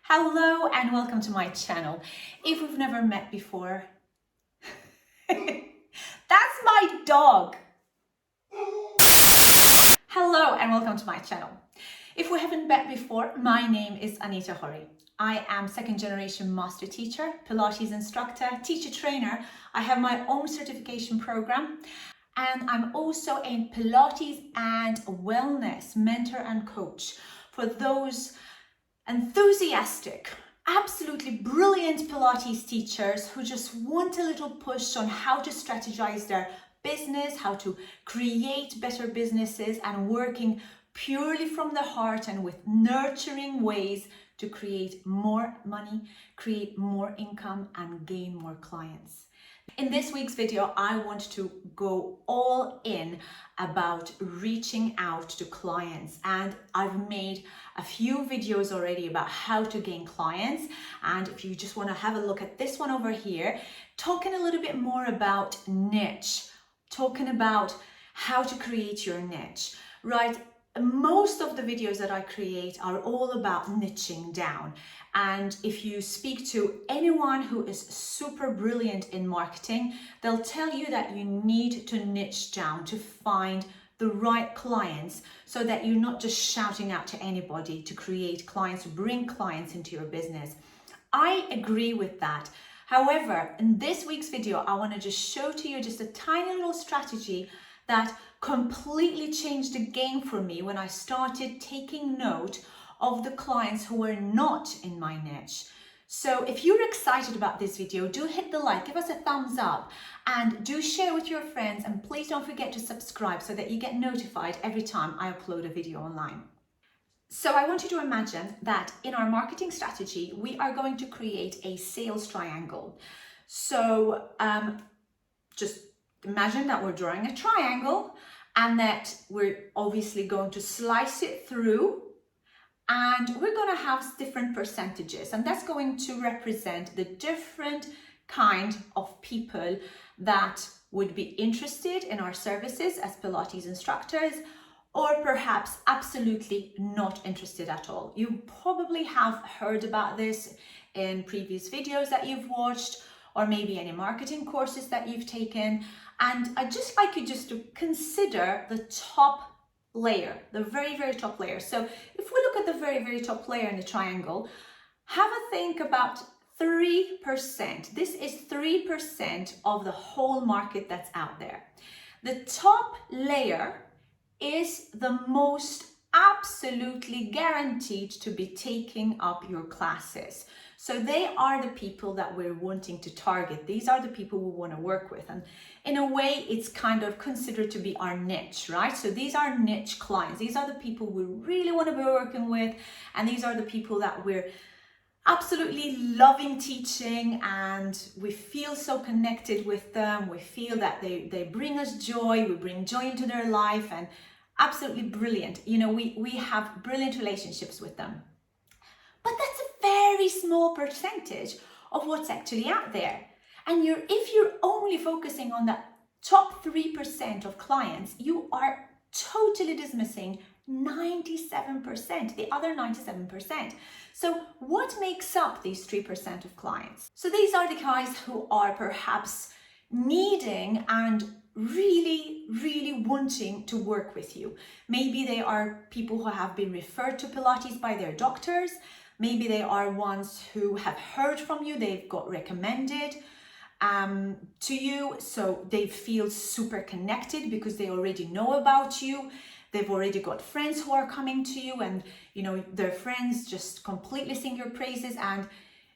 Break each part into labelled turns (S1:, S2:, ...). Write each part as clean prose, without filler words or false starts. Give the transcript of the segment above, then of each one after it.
S1: Hello and welcome to my channel. If we've never met before, that's my dog. Hello and welcome to my channel. If we haven't met before, my name is Anita Hori. I am second generation master teacher, Pilates instructor, teacher trainer. I have my own certification program and I'm also a Pilates and wellness mentor and coach for those enthusiastic, absolutely brilliant Pilates teachers who just want a little push on how to strategize their business, how to create better businesses, and working purely from the heart and with nurturing ways to create more money, create more income, and gain more clients. In this week's video, I want to go all in about reaching out to clients, and I've made a few videos already about how to gain clients. And if you just want to have a look at this one over here, talking a little bit more about niche, talking about how to create your niche, right? Most of the videos that I create are all about niching down. And if you speak to anyone who is super brilliant in marketing, they'll tell you that you need to niche down to find the right clients so that you're not just shouting out to anybody to create clients, to bring clients into your business. I agree with that. However, in this week's video, I want to just show to you just a tiny little strategy that completely changed the game for me when I started taking note of the clients who were not in my niche. So if you're excited about this video, do hit the like, give us a thumbs up, and do share with your friends, and please don't forget to subscribe so that you get notified every time I upload a video online. So I want you to imagine that in our marketing strategy, we are going to create a sales triangle. So just imagine that we're drawing a triangle and that we're obviously going to slice it through, and we're going to have different percentages, and that's going to represent the different kind of people that would be interested in our services as Pilates instructors, or perhaps absolutely not interested at all. You probably have heard about this in previous videos that you've watched, or maybe any marketing courses that you've taken. And I'd just like you just to consider the top layer, the very, very top layer. So if we look at the very, very top layer in the triangle, have a think about 3%. This is 3% of the whole market that's out there. The top layer is the most absolutely guaranteed to be taking up your classes. So they are the people that we're wanting to target. These are the people we want to work with. And in a way, it's kind of considered to be our niche, right? So these are niche clients. These are the people we really want to be working with. And these are the people that we're absolutely loving teaching, and we feel so connected with them. We feel that they bring us joy. We bring joy into their life, and absolutely brilliant. You know, we have brilliant relationships with them. But that's a very small percentage of what's actually out there. And if you're only focusing on that top 3% of clients, you are totally dismissing 97%, the other 97%. So what makes up these 3% of clients? So these are the guys who are perhaps needing and really, really wanting to work with you. Maybe they are people who have been referred to Pilates by their doctors. Maybe they are ones who have heard from you, they've got recommended to you, so they feel super connected because they already know about you. They've already got friends who are coming to you, and you know, their friends just completely sing your praises, and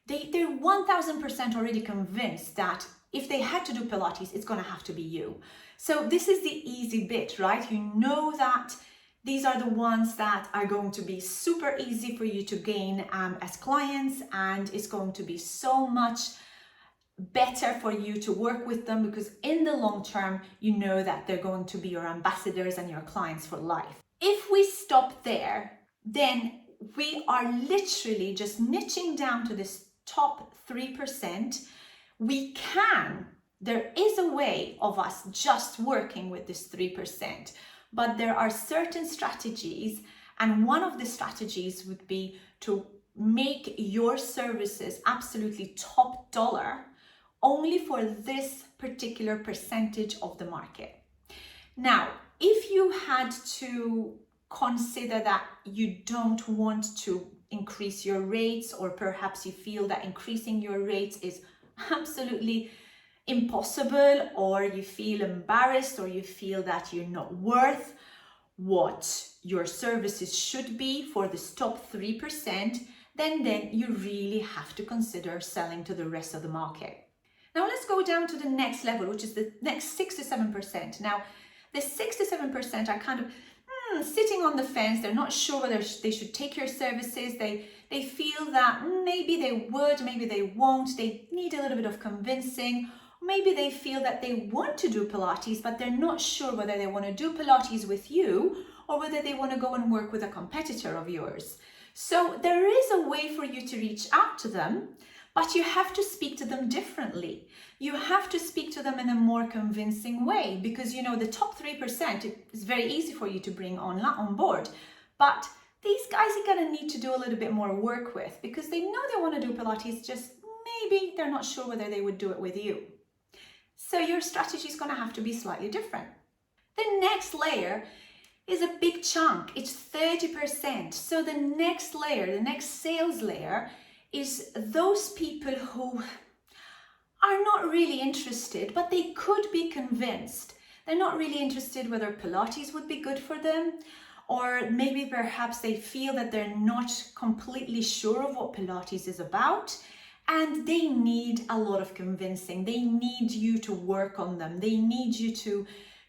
S1: they're 1000% already convinced that if they had to do Pilates, it's going to have to be you. So this is the easy bit, right? You know that these are the ones that are going to be super easy for you to gain as clients, and it's going to be so much better for you to work with them because in the long term, you know that they're going to be your ambassadors and your clients for life. If we stop there, then we are literally just niching down to this top 3%. There is a way of us just working with this 3%, but there are certain strategies, and one of the strategies would be to make your services absolutely top dollar only for this particular percentage of the market. Now, if you had to consider that you don't want to increase your rates, or perhaps you feel that increasing your rates is absolutely impossible, or you feel embarrassed, or you feel that you're not worth what your services should be for this top 3%, then you really have to consider selling to the rest of the market. Now let's go down to the next level, which is the next 6 to 7%. Now, the 6 to 7% are kind of sitting on the fence. They're not sure whether they should take your services. They feel that maybe they would, maybe they won't. They need a little bit of convincing. Maybe they feel that they want to do Pilates, but they're not sure whether they want to do Pilates with you or whether they want to go and work with a competitor of yours. So there is a way for you to reach out to them, but you have to speak to them differently. You have to speak to them in a more convincing way, because the top 3% is very easy for you to bring on board. But these guys are going to need to do a little bit more work with, because they know they want to do Pilates, just maybe they're not sure whether they would do it with you. So your strategy is going to have to be slightly different. The next layer is a big chunk. It's 30%. So the next layer, the next sales layer, is those people who are not really interested, but they could be convinced. They're not really interested whether Pilates would be good for them, or maybe perhaps they feel that they're not completely sure of what Pilates is about, and they need a lot of convincing. They need you to work on them. They need you to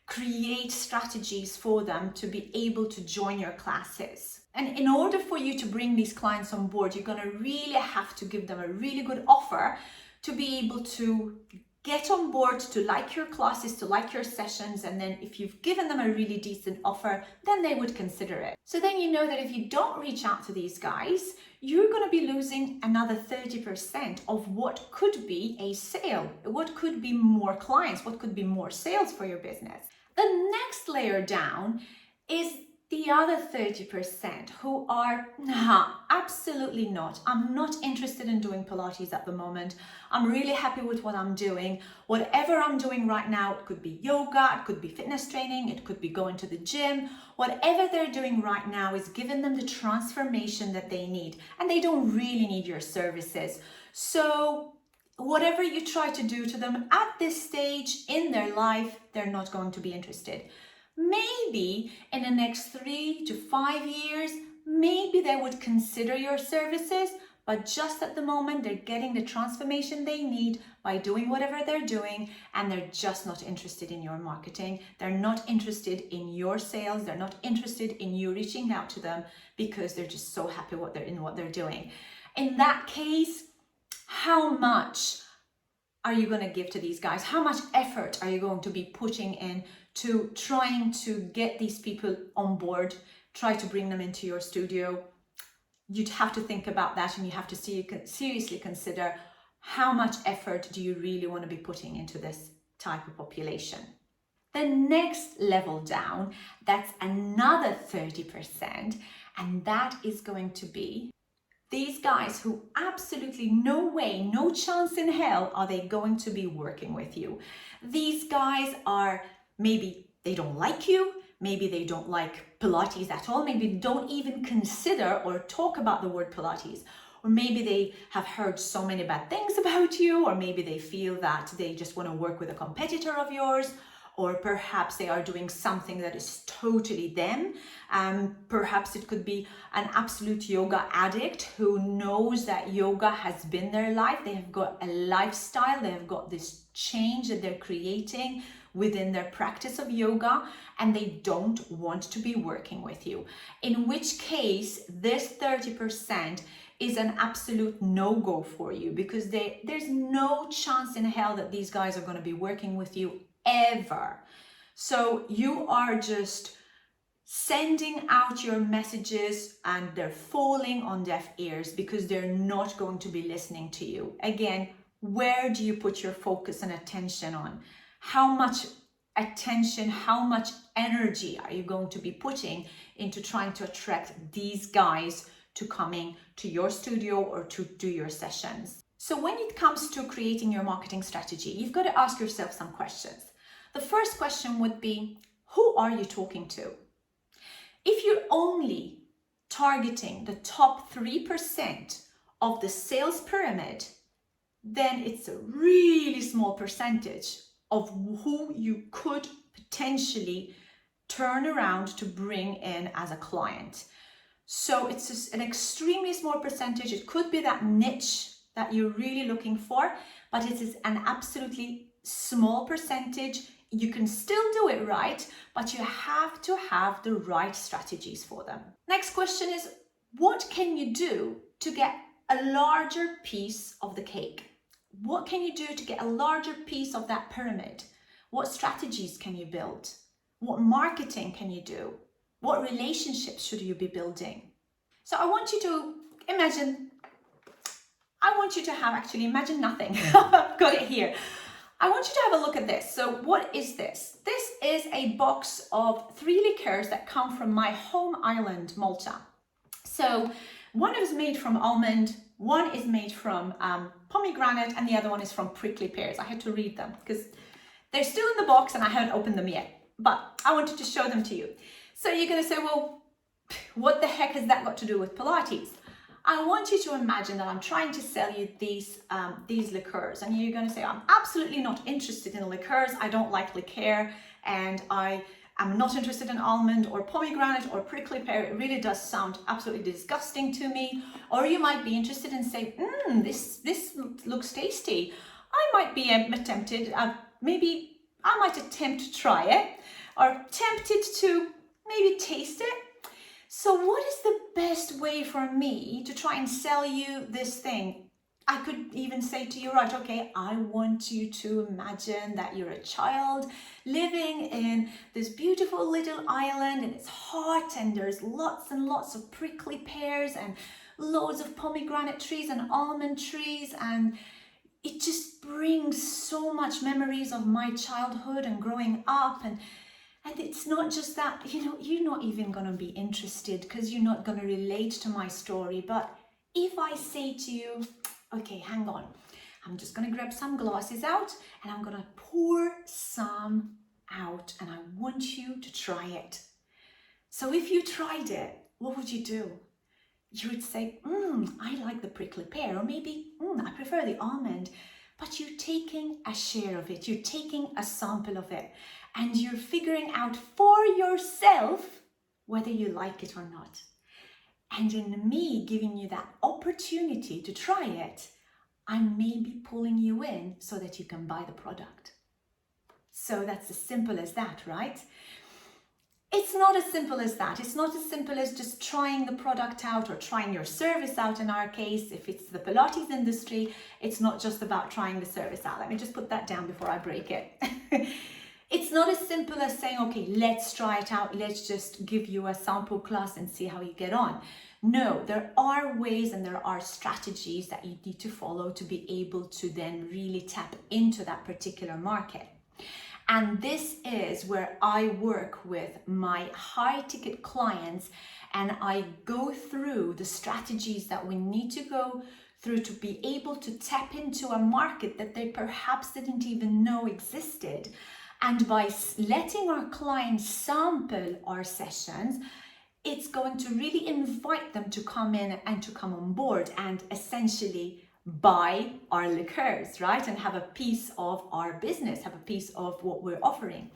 S1: create strategies for them to be able to join your classes. And in order for you to bring these clients on board, you're going to really have to give them a really good offer to be able to get on board, to like your classes, to like your sessions. And then if you've given them a really decent offer, then they would consider it. So then you know that if you don't reach out to these guys, you're going to be losing another 30% of what could be a sale, what could be more clients, what could be more sales for your business. The next layer down is the other 30% who are, absolutely not. I'm not interested in doing Pilates at the moment. I'm really happy with what I'm doing. Whatever I'm doing right now, it could be yoga, it could be fitness training, it could be going to the gym. Whatever they're doing right now is giving them the transformation that they need, and they don't really need your services. So whatever you try to do to them at this stage in their life, they're not going to be interested. Maybe in the next 3 to 5 years, maybe they would consider your services, but just at the moment, they're getting the transformation they need by doing whatever they're doing, and they're just not interested in your marketing. They're not interested in your sales. They're not interested in you reaching out to them, because they're just so happy what they're doing. In that case, how much are you going to give to these guys? How much effort are you going to be putting in to trying to get these people on board, try to bring them into your studio? You'd have to think about that, and you have to seriously consider how much effort do you really want to be putting into this type of population. The next level down, that's another 30%, and that is going to be these guys who absolutely no way, no chance in hell are they going to be working with you. These guys are, maybe they don't like you, maybe they don't like Pilates at all, maybe they don't even consider or talk about the word Pilates, or maybe they have heard so many bad things about you, or maybe they feel that they just want to work with a competitor of yours, or perhaps they are doing something that is totally them. Perhaps it could be an absolute yoga addict who knows that yoga has been their life. They have got a lifestyle, they have got this change that they're creating within their practice of yoga, and they don't want to be working with you. In which case, this 30% is an absolute no-go for you, because there's no chance in hell that these guys are going to be working with you ever. So you are just sending out your messages and they're falling on deaf ears, because they're not going to be listening to you. Again, where do you put your focus and attention on? How much attention, how much energy are you going to be putting into trying to attract these guys to coming to your studio or to do your sessions. So when it comes to creating your marketing strategy, you've got to ask yourself some questions. The first question would be, who are you talking to? If you're only targeting the top 3% of the sales pyramid, then it's a really small percentage of who you could potentially turn around to bring in as a client. So it's just an extremely small percentage. It could be that niche that you're really looking for, but it is an absolutely small percentage. You can still do it right, but you have to have the right strategies for them. Next question is, what can you do to get a larger piece of the cake? What can you do to get a larger piece of that pyramid? What strategies can you build? What marketing can you do? What relationships should you be building? So I want you to imagine nothing. I've got it here. I want you to have a look at this. So what is this? This is a box of 3 liqueurs that come from my home island, Malta. So one is made from almond, one is made from pomegranate, and the other one is from prickly pears. I had to read them because they're still in the box and I haven't opened them yet, but I wanted to show them to you. So you're going to say, well, what the heck has that got to do with Pilates? I want you to imagine that I'm trying to sell you these liqueurs, and you're going to say, I'm absolutely not interested in liqueurs. I don't like liqueur, and I am not interested in almond or pomegranate or prickly pear. It really does sound absolutely disgusting to me. Or you might be interested in saying, this looks tasty. I might be tempted, maybe I might attempt to try it, or tempted to maybe taste it. So what is the best way for me to try and sell you this thing? I could even say to you, right, okay, I want you to imagine that you're a child living in this beautiful little island, and it's hot, and there's lots and lots of prickly pears and loads of pomegranate trees and almond trees, and it just brings so much memories of my childhood and growing up. And it's not just that, you're not even going to be interested because you're not going to relate to my story. But if I say to you, okay, hang on, I'm just going to grab some glasses out and I'm going to pour some out, and I want you to try it. So if you tried it, what would you do? You would say, I like the prickly pear, or maybe, I prefer the almond. But you're taking a share of it, you're taking a sample of it, and you're figuring out for yourself whether you like it or not. And in me giving you that opportunity to try it, I'm maybe pulling you in so that you can buy the product. So that's as simple as that, right? It's not as simple as that. It's not as simple as just trying the product out or trying your service out. In our case, if it's the Pilates industry, it's not just about trying the service out. Let me just put that down before I break it. It's not as simple as saying, okay, let's try it out. Let's just give you a sample class and see how you get on. No, there are ways and there are strategies that you need to follow to be able to then really tap into that particular market. And this is where I work with my high ticket clients, and I go through the strategies that we need to go through to be able to tap into a market that they perhaps didn't even know existed. And by letting our clients sample our sessions, it's going to really invite them to come in and to come on board and essentially buy our liqueurs, right? And have a piece of our business, have a piece of what we're offering.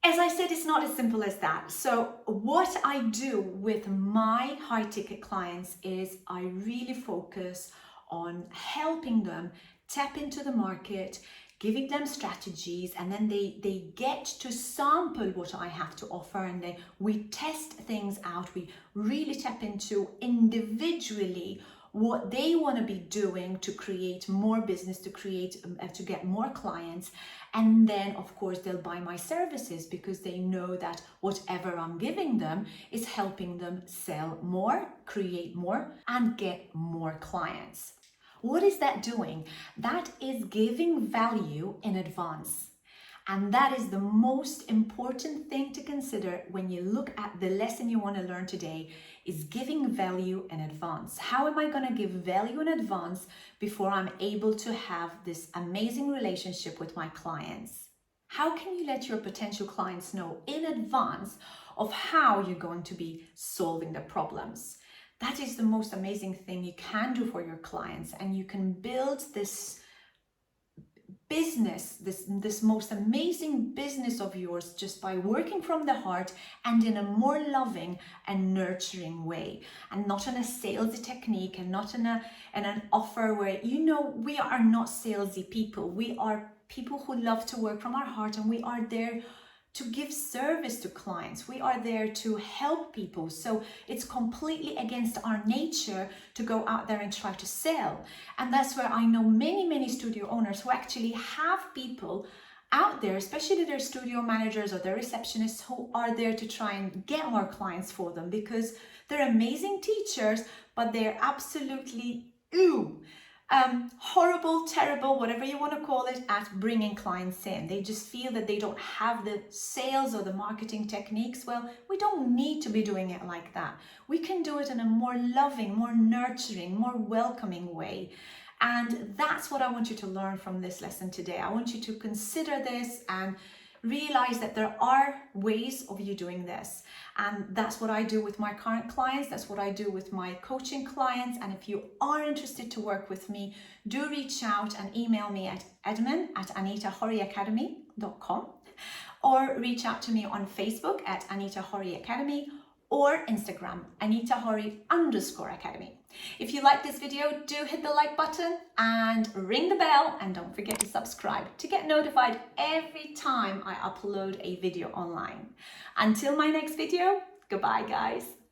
S1: As I said, it's not as simple as that. So what I do with my high ticket clients is I really focus on helping them tap into the market, giving them strategies, and then they get to sample what I have to offer, and then we test things out. We really tap into individually what they want to be doing to create more business, to get more clients. And then of course they'll buy my services because they know that whatever I'm giving them is helping them sell more, create more, and get more clients. What is that doing? That is giving value in advance. And that is the most important thing to consider when you look at the lesson you want to learn today, is giving value in advance. How am I going to give value in advance before I'm able to have this amazing relationship with my clients? How can you let your potential clients know in advance of how you're going to be solving the problems? That is the most amazing thing you can do for your clients, and you can build this business, this most amazing business of yours, just by working from the heart and in a more loving and nurturing way, and not in a salesy technique, and not in an offer where, we are not salesy people. We are people who love to work from our heart, and we are there to give service to clients. We are there to help people. So it's completely against our nature to go out there and try to sell. And that's where I know many studio owners who actually have people out there, especially their studio managers or their receptionists, who are there to try and get more clients for them, because they're amazing teachers, but they're absolutely horrible, terrible, whatever you want to call it, at bringing clients in. They just feel that they don't have the sales or the marketing techniques. Well, we don't need to be doing it like that. We can do it in a more loving, more nurturing, more welcoming way. And that's what I want you to learn from this lesson today. I want you to consider this and realize that there are ways of you doing this. And that's what I do with my current clients. That's what I do with my coaching clients. And if you are interested to work with me, do reach out and email me at edmund@anitahoriacademy.com, or reach out to me on Facebook at Anita Hori Academy, or Instagram, AnitaHori_Academy. If you like this video, do hit the like button and ring the bell, and don't forget to subscribe to get notified every time I upload a video online. Until my next video, goodbye guys.